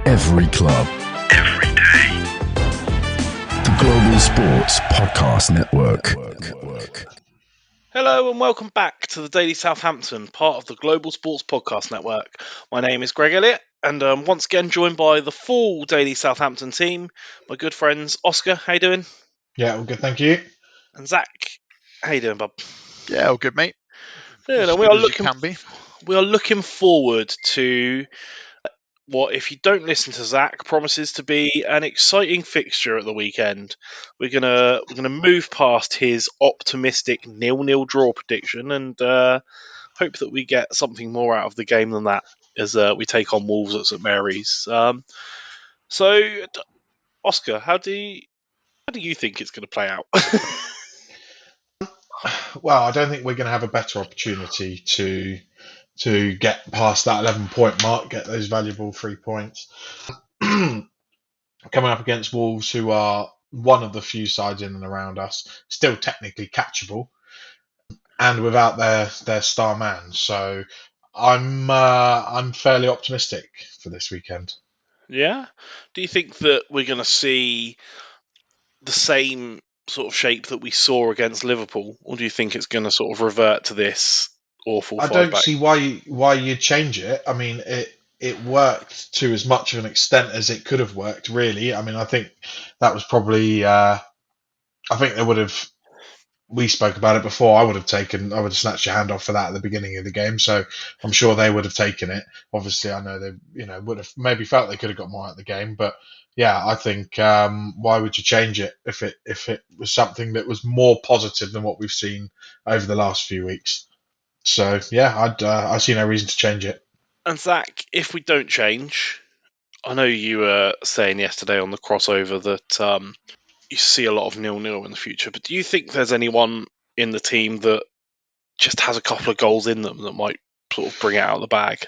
Every club. Every day. The Global Sports Podcast Network. Hello and welcome back to the Daily Southampton, part of the Global Sports Podcast Network. My name is Greg Elliott, and once again joined by the full Daily Southampton team, my good friends Oscar, how you doing? Yeah, all good, thank you. And Zach, how you doing, bub? Yeah, all good, mate. Good, As and good as you can be. we are looking forward to what, if you don't listen to Zach, promises to be an exciting fixture at the weekend. We're gonna move past his optimistic 0-0 draw prediction and hope that we get something more out of the game than that as we take on Wolves at St Mary's. So, Oscar, how do you think it's going to play out? Well, I don't think we're going to have a better opportunity to get past that 11-point mark, get those valuable 3 points. Coming up against Wolves, who are one of the few sides in and around us, still technically catchable, and without their star man. So I'm fairly optimistic for this weekend. Yeah. Do you think that we're going to see the same sort of shape that we saw against Liverpool, or do you think it's going to sort of revert to this awful I five don't back? see why you change it. I mean, it worked to as much of an extent as it could have worked, really. I mean, I think that was probably. I think they would have. We spoke about it before. I would have snatched your hand off for that at the beginning of the game. So I'm sure they would have taken it. Obviously, I know they, would have maybe felt they could have got more out of the game. But yeah, I think why would you change it if it was something that was more positive than what we've seen over the last few weeks? So yeah, I see no reason to change it. And Zach, if we don't change, I know you were saying yesterday on the crossover that you see a lot of 0-0 in the future, but do you think there's anyone in the team that just has a couple of goals in them that might sort of bring it out of the bag?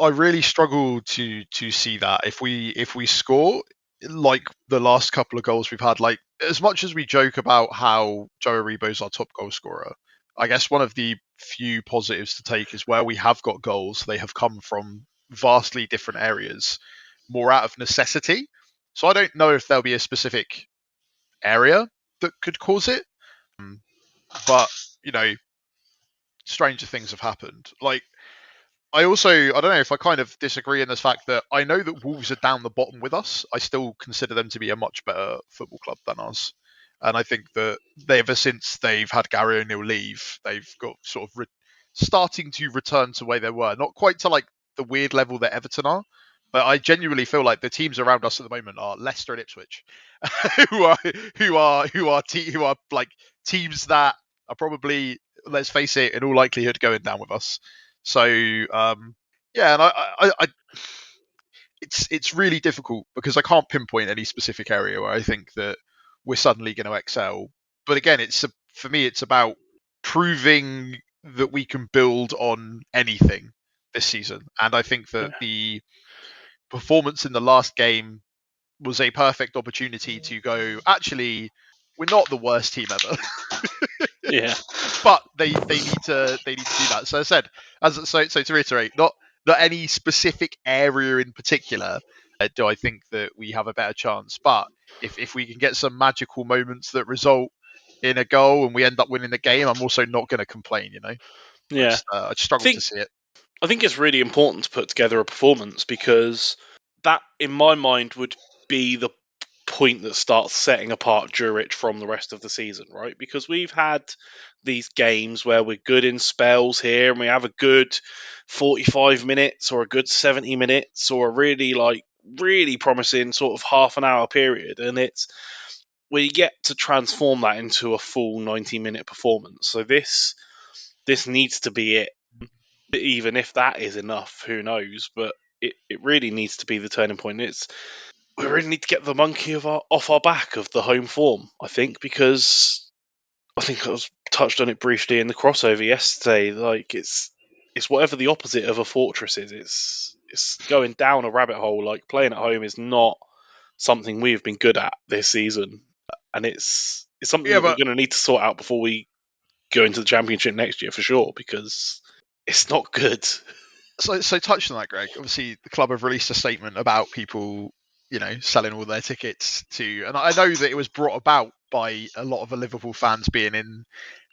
I really struggle to see that if we score like the last couple of goals we've had, like as much as we joke about how Joe Aribo's our top goal scorer, I guess one of the few positives to take is where we have got goals, they have come from vastly different areas, more out of necessity. So I don't know if there'll be a specific area that could cause it, but stranger things have happened. Like I don't know if I kind of disagree in this fact that I know that Wolves are down the bottom with us. I still consider them to be a much better football club than us. And I think that ever since they've had Gary O'Neill leave, they've got sort of starting to return to where they were. Not quite to like the weird level that Everton are, but I genuinely feel like the teams around us at the moment are Leicester and Ipswich, who are like teams that are probably, let's face it, in all likelihood going down with us. So yeah, and it's really difficult because I can't pinpoint any specific area where I think that we're suddenly going to excel. But again, for me, it's about proving that we can build on anything this season, and I think that the performance in the last game was a perfect opportunity to go. Actually, we're not the worst team ever. Yeah. But they need to do that. So I said, so to reiterate, not any specific area in particular do I think that we have a better chance. But if we can get some magical moments that result in a goal and we end up winning the game, I'm also not going to complain. Yeah. I just struggle to see it. I think it's really important to put together a performance because that, in my mind, would be the point that starts setting apart Juric from the rest of the season, right? Because we've had these games where we're good in spells here and we have a good 45 minutes or a good 70 minutes or a really promising sort of half an hour period, and it's we get to transform that into a full 90-minute performance. So this needs to be it. Even if that is enough, who knows? But it really needs to be the turning point. We really need to get the monkey off our back of the home form, I think, because I think I was touched on it briefly in the crossover yesterday. Like it's whatever the opposite of a fortress is. It's going down a rabbit hole. Like playing at home is not something we've been good at this season, and it's something that we're going to need to sort out before we go into the championship next year for sure, because it's not good. So touching on that, Greg. Obviously, the club have released a statement about people, selling all their tickets to, and I know that it was brought about by a lot of the Liverpool fans being in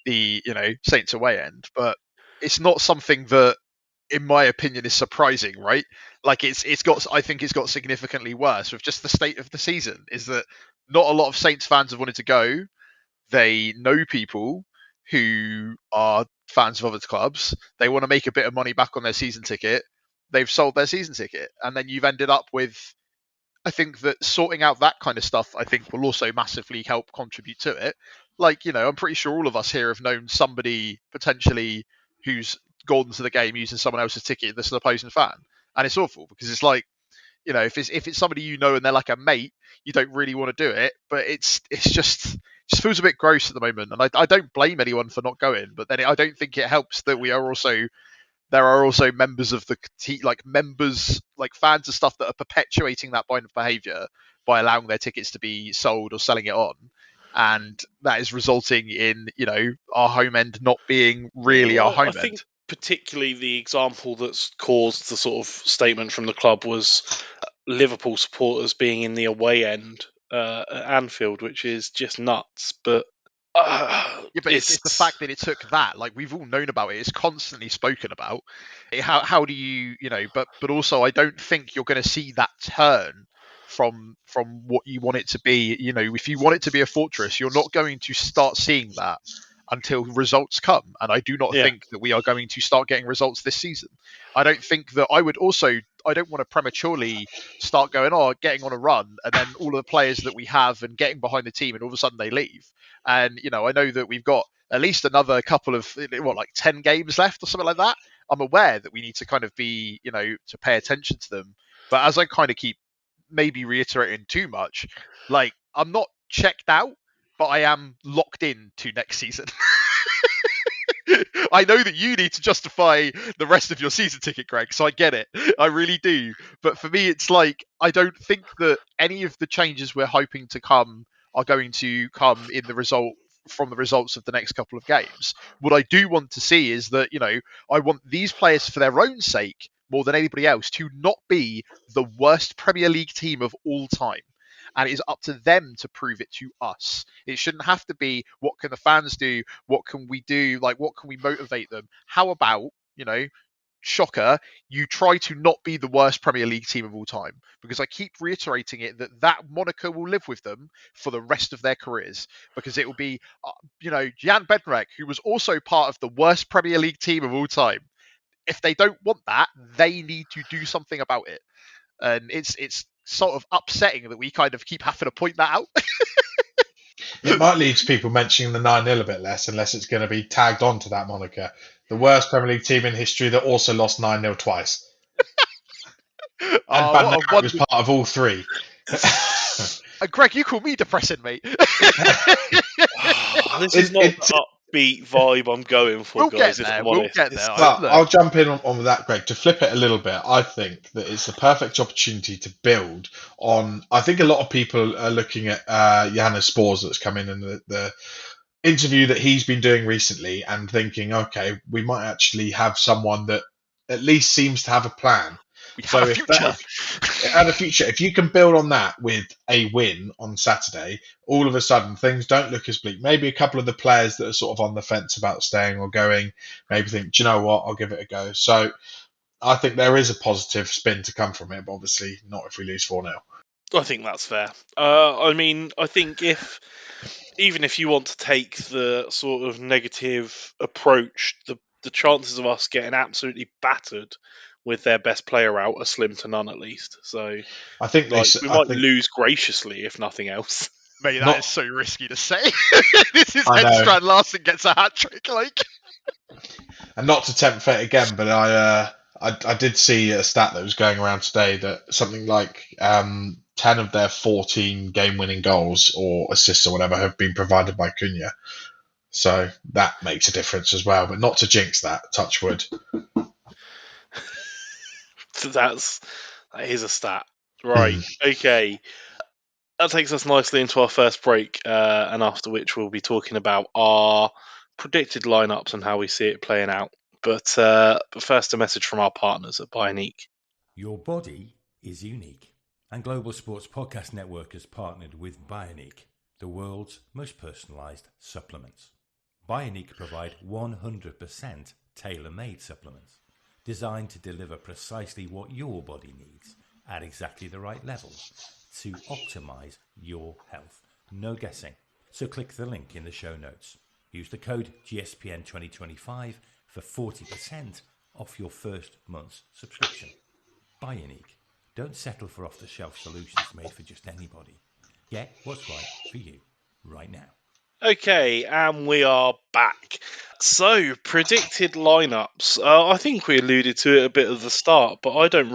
the, Saints away end, but it's not something that, in my opinion, is surprising, right? Like I think it's got significantly worse with just the state of the season. Is that not a lot of Saints fans have wanted to go. They know people who are fans of other clubs. They want to make a bit of money back on their season ticket. They've sold their season ticket, and then you've ended up with. I think that sorting out that kind of stuff, I think, will also massively help contribute to it. Like, I'm pretty sure all of us here have known somebody potentially who's gone to the game using someone else's ticket that's an opposing fan, and it's awful because it's like, if it's somebody and they're like a mate, you don't really want to do it, but it's just feels a bit gross at the moment, and I don't blame anyone for not going, but then I don't think it helps that there are also members of the members, like fans and stuff, that are perpetuating that kind of behaviour by allowing their tickets to be sold or selling it on, and that is resulting in our home end not being really our home I think end. particularly the example that's caused the sort of statement from the club was Liverpool supporters being in the away end at Anfield, which is just nuts. But Yeah, but it's the fact that it took that. Like, we've all known about it. It's constantly spoken about. How do you, but also I don't think you're going to see that turn from what you want it to be. If you want it to be a fortress, you're not going to start seeing that until results come. And I do not think that we are going to start getting results this season. I don't think that I don't want to prematurely start getting on a run, and then all of the players that we have and getting behind the team, and all of a sudden they leave. And I know that we've got at least another couple of 10 games left or something like that. I'm aware that we need to kind of be, to pay attention to them. But as I kind of keep maybe reiterating too much, like, I'm not checked out, but I am locked in to next season. I know that you need to justify the rest of your season ticket, Greg, so I get it. I really do. But for me, it's like, I don't think that any of the changes we're hoping to come are going to come in from the results of the next couple of games. What I do want to see is that, I want these players, for their own sake, more than anybody else, to not be the worst Premier League team of all time. And it is up to them to prove it to us. It shouldn't have to be, what can the fans do? What can we do? Like, what can we motivate them? How about, shocker, you try to not be the worst Premier League team of all time? Because I keep reiterating it, that moniker will live with them for the rest of their careers. Because it will be, Jan Bednarek, who was also part of the worst Premier League team of all time. If they don't want that, they need to do something about it. And it's sort of upsetting that we kind of keep having to point that out. It might lead to people mentioning the 9-0 a bit less, unless it's going to be tagged on to that moniker. The worst Premier League team in history that also lost 9-0 twice. And Bandera was part of all three. Greg, you call me depressing, mate. This is not the upbeat vibe I'm going for, guys. If I'm honest, get there. I'll jump in on with that, Greg. To flip it a little bit, I think that it's the perfect opportunity to build on. I think a lot of people are looking at Johannes Spors that's come in and the interview that he's been doing recently and thinking, okay, we might actually have someone that at least seems to have a plan. Had a future. If you can build on that with a win on Saturday, all of a sudden things don't look as bleak. Maybe a couple of the players that are sort of on the fence about staying or going, maybe think, do you know what, I'll give it a go. So I think there is a positive spin to come from it, but obviously not if we lose 4-0. I think that's fair. I think even if you want to take the sort of negative approach, the chances of us getting absolutely battered with their best player out are slim to none, at least. So I think we might lose graciously, if nothing else. Mate, that is so risky to say. This is Strand Larsen gets a hat trick, like. And not to tempt fate again, but I did see a stat that was going around today that something like 10 of their 14 game-winning goals or assists or whatever have been provided by Cunha. So that makes a difference as well, but not to jinx that, touch wood. That is a stat. Right, okay. That takes us nicely into our first break, and after which we'll be talking about our predicted lineups and how we see it playing out. But first, a message from our partners at Bioniq. Your body is unique, and Global Sports Podcast Network has partnered with Bioniq, the world's most personalised supplements. Bioniq provide 100% tailor-made supplements designed to deliver precisely what your body needs at exactly the right levels to optimise your health. No guessing. So click the link in the show notes. Use the code GSPN2025 for 40% off your first month's subscription. Bioniq. Don't settle for off-the-shelf solutions made for just anybody. Get what's right for you right now. Okay, and we are back. So, predicted lineups. I think we alluded to it a bit at the start, but I don't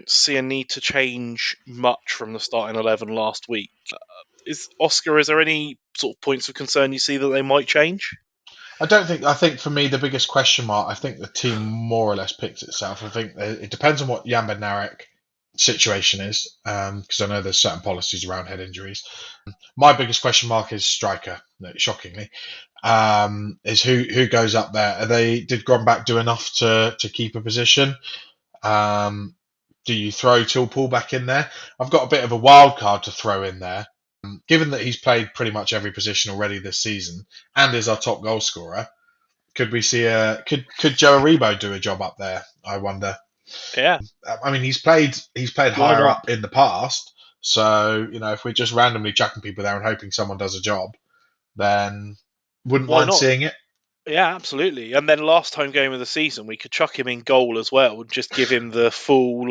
see a need to change much from the starting 11 last week. Is there any sort of points of concern you see that they might change? I think for me, the biggest question mark, I think the team more or less picks itself. I think it depends on what Jan Bednarek situation is, because I know there's certain policies around head injuries. My biggest question mark is striker, shockingly, is who goes up there. Did Grombach do enough to keep a position? Do you throw Till back in there? I've got a bit of a wild card to throw in there. Given that he's played pretty much every position already this season and is our top goal scorer, could we see could Joe Aribo do a job up there? I wonder. Yeah. I mean, he's played higher up in the past, so if we're just randomly chucking people there and hoping someone does a job, then wouldn't mind seeing it. Yeah, absolutely. And then last home game of the season, we could chuck him in goal as well and just give him the full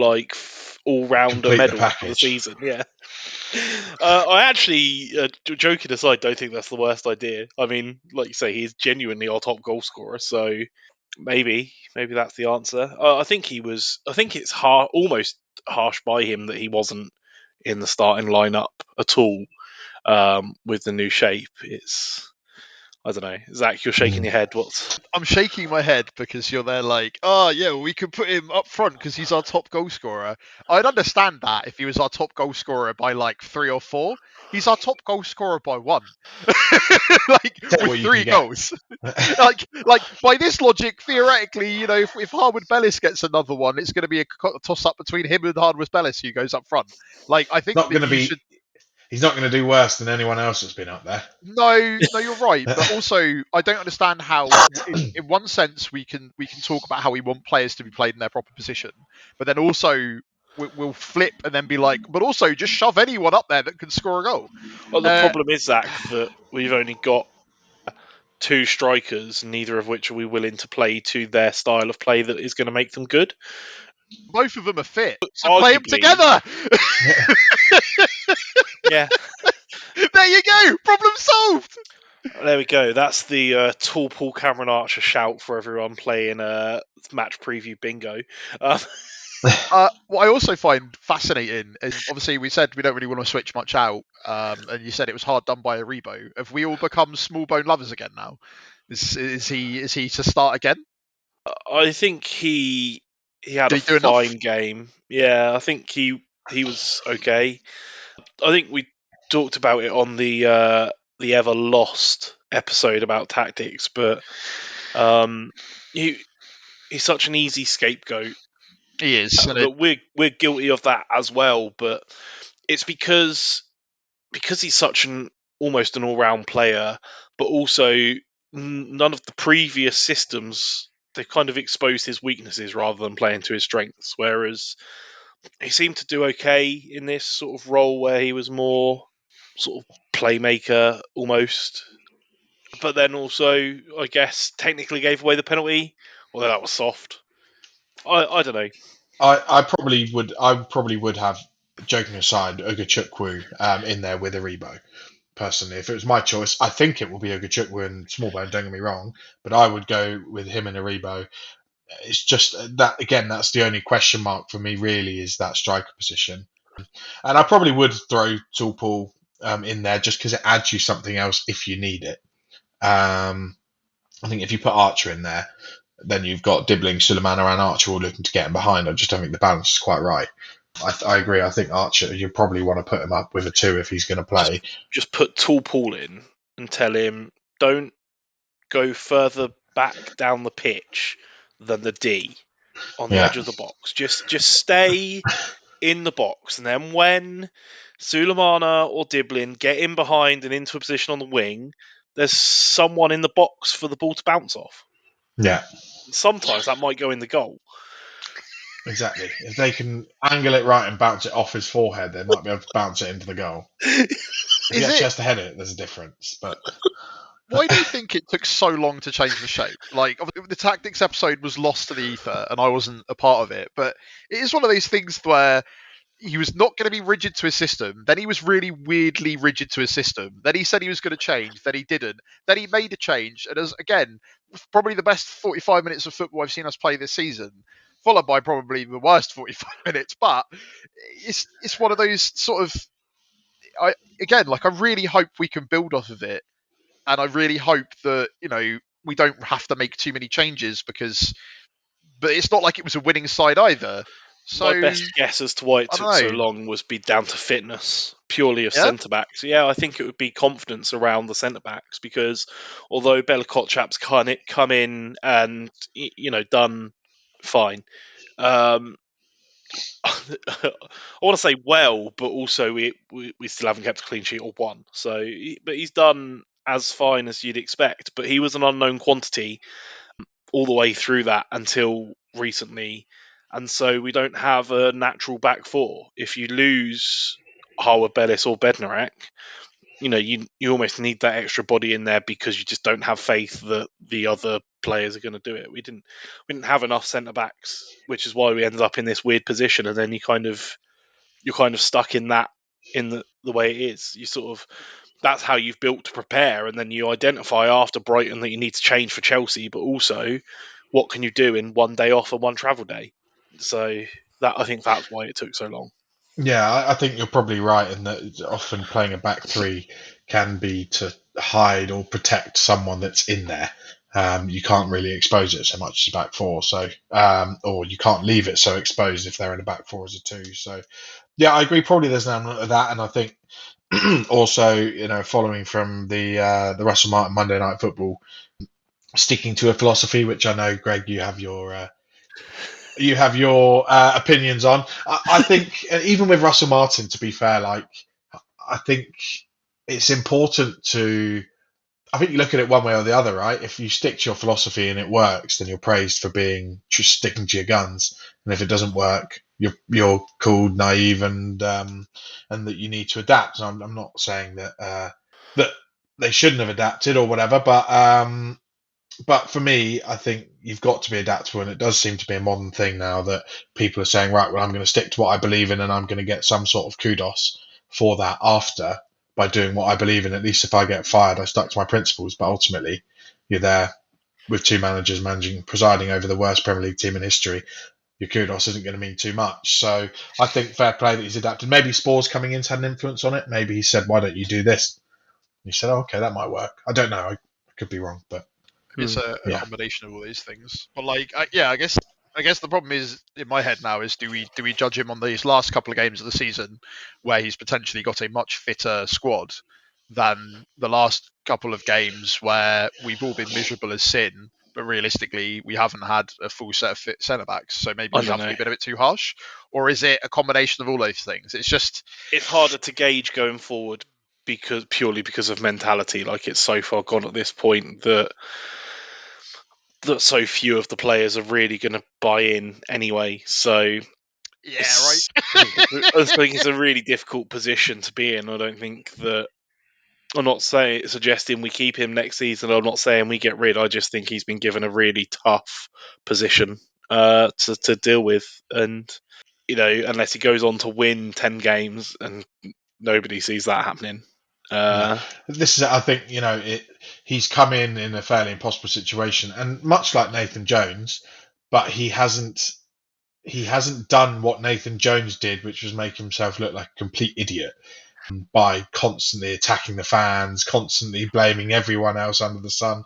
all-rounder medal for the season. Yeah. I actually, joking aside, don't think that's the worst idea. I mean, like you say, he's genuinely our top goal scorer, so maybe that's the answer. I think it's almost harsh by him that he wasn't in the starting lineup at all with the new shape. I don't know. Zach, you're shaking your head. I'm shaking my head because you're there we could put him up front because he's our top goal scorer. I'd understand that if he was our top goal scorer by 3 or 4. He's our top goal scorer by 1. With 3 goals. By this logic, theoretically, if Harwood Bellis gets another one, it's going to be a toss-up between him and Harwood Bellis who goes up front. I think he's not going to do worse than anyone else that's been up there. No, you're right. But also, I don't understand how, in one sense, we can talk about how we want players to be played in their proper position, but then also we'll flip and then be but also just shove anyone up there that can score a goal. Well, the problem is, Zach, that we've only got 2 strikers, neither of which are we willing to play to their style of play that is going to make them good. Both of them are fit, so play them together. Yeah. There you go. Problem solved. There we go. That's the tall Paul Cameron Archer shout for everyone playing match preview bingo. What I also find fascinating is, obviously, we said we don't really want to switch much out, and you said it was hard done by Aribo. Have we all become small bone lovers again now? Is he to start again? I think he had a fine game. Yeah, I think he was okay. I think we talked about it on the Ever Lost episode about tactics, but he's such an easy scapegoat. He is. We're guilty of that as well, but it's because he's such almost an all-round player, but also none of the previous systems, they've kind of exposed his weaknesses rather than playing to his strengths, whereas he seemed to do okay in this sort of role where he was more sort of playmaker almost. But then also, I guess, technically gave away the penalty, although that was soft. I don't know. I probably would have, joking aside, Ugachukwu in there with Aribo. Personally, if it was my choice, I think it will be Ugachukwu and Smallbone, don't get me wrong, but I would go with him and Aribo. It's just that, again, that's the only question mark for me, really, is that striker position. And I probably would throw Toolpool in there just because it adds you something else if you need it. I think if you put Archer in there, then you've got Dibbling, Sulemana and Archer all looking to get him behind. I just don't think the balance is quite right. I agree. I think Archer, you probably want to put him up with a 2 if he's going to play. Just put Toolpool in and tell him, don't go further back down the pitch than the D on the Yeah. edge of the box. Just stay in the box, and then when Sulemana or Diblin get in behind and into a position on the wing, there's someone in the box for the ball to bounce off. Yeah, Sometimes that might go in the goal. exactly. If they can angle it right and bounce it off his forehead, they might be able to bounce it into the goal. If he Is actually it? has to head it, there's a difference. But Why do you think it took so long to change the shape? Like, the tactics episode was lost to the ether, and I wasn't a part of it. But it is one of those things where he was not going to be rigid to his system. Then he was really weirdly rigid to his system. Then he said he was going to change. Then he didn't. Then he made a change. And as again, probably the best 45 minutes of football I've seen us play this season, followed by probably the worst 45 minutes. But it's one of those sort of. I really hope we can build off of it, and I really hope that we don't have to make too many changes but it's not like it was a winning side either. So My best guess as to why it I took don't so know. long was be down to fitness, purely of Yeah? centre backs. Yeah, I think it would be confidence around the centre backs, because although Bella Kotchap's come in and done fine, I want to say well, but also we still haven't kept a clean sheet or one. So, but he's done as fine as you'd expect. But he was an unknown quantity all the way through that until recently, and so we don't have a natural back four. If you lose Harwood Bellis or Bednarek, you almost need that extra body in there, because you just don't have faith that the other players are going to do it. We didn't have enough centre backs, which is why we ended up in this weird position. And then you're kind of stuck in that, in the way it is. You sort of, that's how you've built to prepare, and then you identify after Brighton that you need to change for Chelsea, but also what can you do in one day off and one travel day? So I think that's why it took so long. yeah, I think you're probably right in that often playing a back three can be to hide or protect someone that's in there. You can't really expose it so much as a back four, so or you can't leave it so exposed if they're in a back four as a two. So yeah, I agree. Probably there's an element of that, and I think also, following from the Russell Martin Monday Night Football, sticking to a philosophy, which I know, Greg, you have your opinions on. I think even with Russell Martin, to be fair, I think it's important to. I think you look at it one way or the other, right? If you stick to your philosophy and it works, then you're praised for being just sticking to your guns. And if it doesn't work, you're called naive and that you need to adapt. So I'm not saying that that they shouldn't have adapted or whatever, but for me, I think you've got to be adaptable, and it does seem to be a modern thing now that people are saying, right, well, I'm going to stick to what I believe in, and I'm going to get some sort of kudos for that after by doing what I believe in. At least if I get fired, I stuck to my principles. But ultimately, you're there with two managers presiding over the worst Premier League team in history. Your kudos isn't going to mean too much. So I think fair play that he's adapted. Maybe Spores coming in's had an influence on it. Maybe he said, why don't you do this? And he said, oh, okay, that might work. I don't know. I could be wrong, but It's a Yeah. combination of all these things. But I guess the problem is in my head now is do we judge him on these last couple of games of the season where he's potentially got a much fitter squad than the last couple of games where we've all been miserable as sin, but realistically we haven't had a full set of fit centre backs, so maybe I we don't have to be know. a bit too harsh, or is it a combination of all those things? It's harder to gauge going forward purely because of mentality. Like, it's so far gone at this point that so few of the players are really going to buy in anyway. So Yeah, right. I think it's a really difficult position to be in. I don't think that. I'm not suggesting we keep him next season. I'm not saying we get rid. I just think he's been given a really tough position to deal with, and unless he goes on to win 10 games, and nobody sees that happening. This is, I think, he's come in a fairly impossible situation, and much like Nathan Jones, but he hasn't done what Nathan Jones did, which was make himself look like a complete idiot by constantly attacking the fans, constantly blaming everyone else under the sun.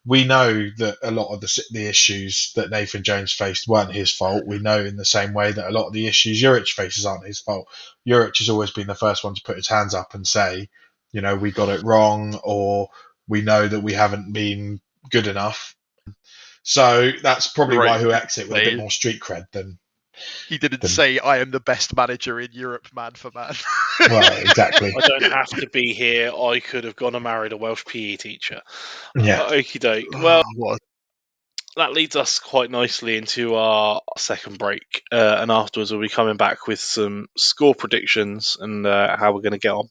We know that a lot of the issues that Nathan Jones faced weren't his fault. We know in the same way that a lot of the issues Juric faces aren't his fault. Juric has always been the first one to put his hands up and say, we got it wrong, or we know that we haven't been good enough. So that's probably Right. why he'll exit with a bit more street cred than. He didn't say, I am the best manager in Europe, man for man. Well, exactly. I don't have to be here. I could have gone and married a Welsh PE teacher. Yeah. Okie doke. Well, What? that leads us quite nicely into our second break. And afterwards, we'll be coming back with some score predictions and how we're going to get on.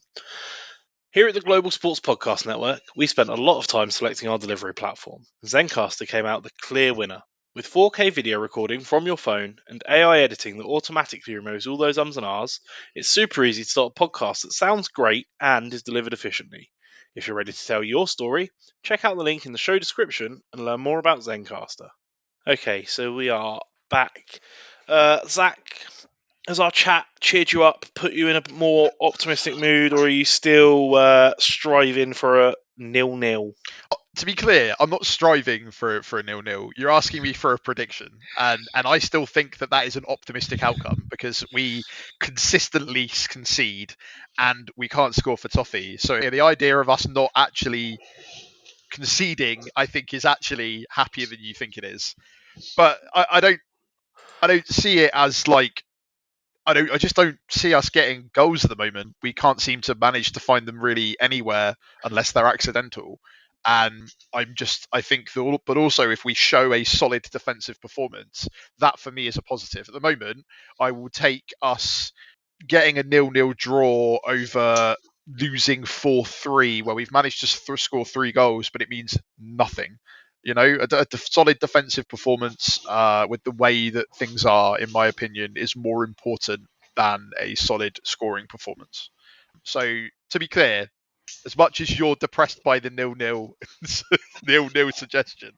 Here at the Global Sports Podcast Network, we spent a lot of time selecting our delivery platform. Zencastr came out the clear winner. With 4K video recording from your phone and AI editing that automatically removes all those ums and ahs, it's super easy to start a podcast that sounds great and is delivered efficiently. If you're ready to tell your story, check out the link in the show description and learn more about Zencastr. Okay, so we are back. Zach, has our chat cheered you up, put you in a more optimistic mood, or are you still striving for a 0-0? To be clear, I'm not striving for a 0-0. You're asking me for a prediction, and I still think that is an optimistic outcome because we consistently concede and we can't score for toffee. So the idea of us not actually conceding, I think, is actually happier than you think it is. But I don't see it as like I just don't see us getting goals at the moment. We can't seem to manage to find them really anywhere unless they're accidental. And I think that, but also if we show a solid defensive performance, that for me is a positive. At the moment, I will take us getting a 0-0 draw over losing 4-3, where we've managed to score 3 goals, but it means nothing. You know, a solid defensive performance with the way that things are, in my opinion, is more important than a solid scoring performance. So, to be clear, as much as you're depressed by the 0-0 0-0 suggestion,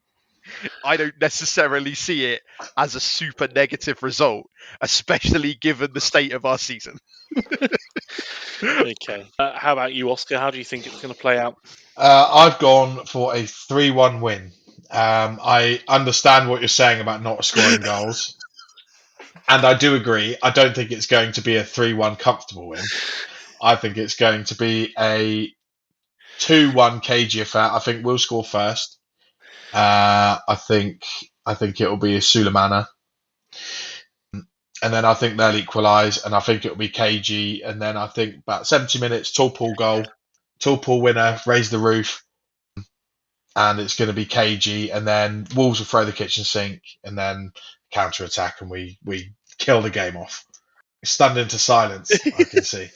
I don't necessarily see it as a super negative result, especially given the state of our season. Okay. How about you, Oscar? How do you think it's going to play out? I've gone for a 3-1 win. I understand what you're saying about not scoring goals. And I do agree. I don't think it's going to be a 3-1 comfortable win. I think it's going to be a 2-1 cagey affair. I think we'll score first. I think it will be a Sulemana. And then I think they'll equalise, and I think it'll be cagey. And then I think about 70 minutes, tall Paul goal, tall Paul winner, raise the roof, and it's going to be cagey. And then Wolves will throw the kitchen sink, and then counter attack, and we kill the game off. Stunned into silence, I can see.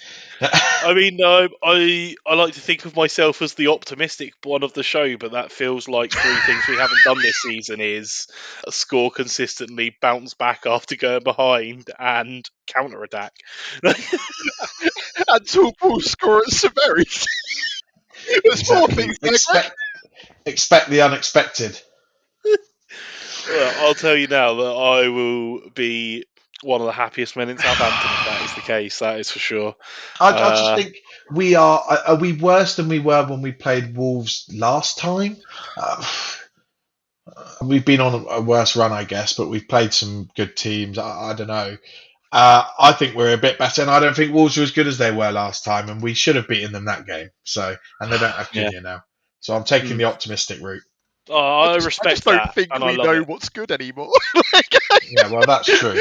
I mean, I like to think of myself as the optimistic one of the show, but that feels like 3 things we haven't done this season is score consistently, bounce back after going behind, and counter-attack. And Tuchel score at severity. There's 4 things there. Expect the unexpected. Well, I'll tell you now that I will be one of the happiest men in Southampton if that is the case. That is for sure. I just think we are we worse than we were when we played Wolves last time? We've been on a worse run, I guess, but we've played some good teams. I don't know. I think we're a bit better, and I don't think Wolves are as good as they were last time, and we should have beaten them that game. So, and they don't have Cunha now. So I'm taking the optimistic route. I respect I just don't that, think and we know what's good anymore. Yeah, well, that's true.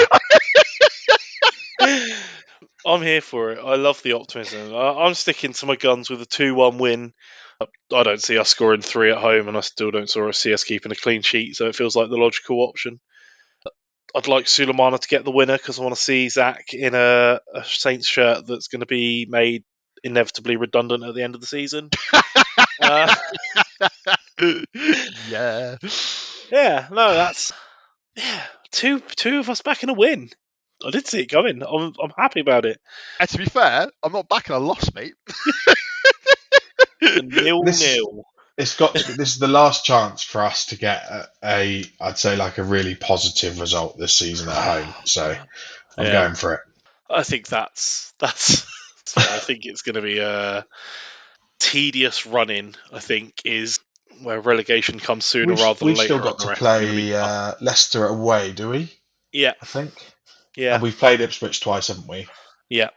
I'm here for it. I love the optimism. I'm sticking to my guns with a 2-1 win. I don't see us scoring 3 at home, and I still don't see us keeping a clean sheet, so it feels like the logical option. I'd like Sulemana to get the winner because I want to see Zach in a Saints shirt that's going to be made inevitably redundant at the end of the season. Yeah. Yeah, no, that's two of us back in a win. I did see it coming. I'm happy about it. And to be fair, I'm not backing a loss, mate. 0-0. It's got to be, this is the last chance for us to get I'd say like a really positive result this season at home. So I'm going for it. I think that's I think it's going to be a tedious run-in. I think is where relegation comes sooner rather than We've later. still got to play Leicester away, do we? Yeah, I think. Yeah, and we've played Ipswich twice, haven't we? Yeah,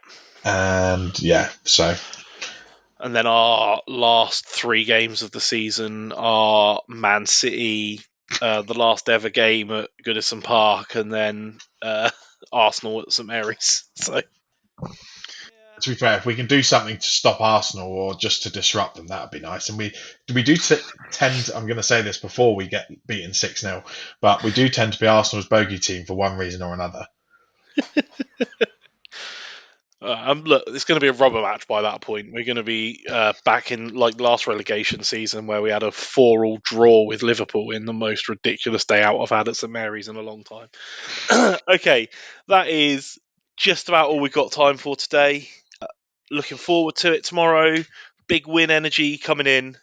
and so. And then our last 3 games of the season are Man City, the last ever game at Goodison Park, and then Arsenal at St Mary's. So, to be fair, if we can do something to stop Arsenal or just to disrupt them, that would be nice. And we tend. I'm going to say this before we get beaten 6-0, but we do tend to be Arsenal's bogey team for one reason or another. look, it's going to be a rubber match by that point. We're going to be back in like last relegation season where we had a 4-4 draw with Liverpool in the most ridiculous day out I've had at St Mary's in a long time. Okay, that is just about all we've got time for today. Looking forward to it tomorrow. Big win energy coming in.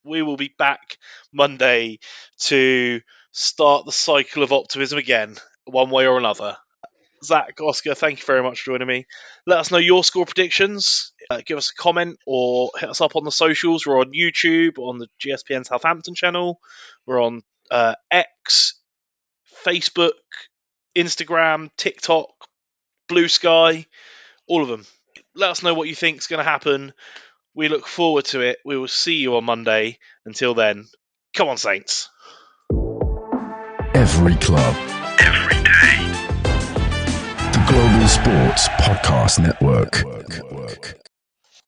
We will be back Monday to start the cycle of optimism again, one way or another. Zach, Oscar, thank you very much for joining me. Let us know your score predictions. Give us a comment or hit us up on the socials. We're on YouTube, on the GSPN Southampton channel. We're on X, Facebook, Instagram, TikTok, Blue Sky, all of them. Let us know what you think is going to happen. We look forward to it. We will see you on Monday. Until then, come on, Saints. Every club, every day. The Global Sports Podcast Network.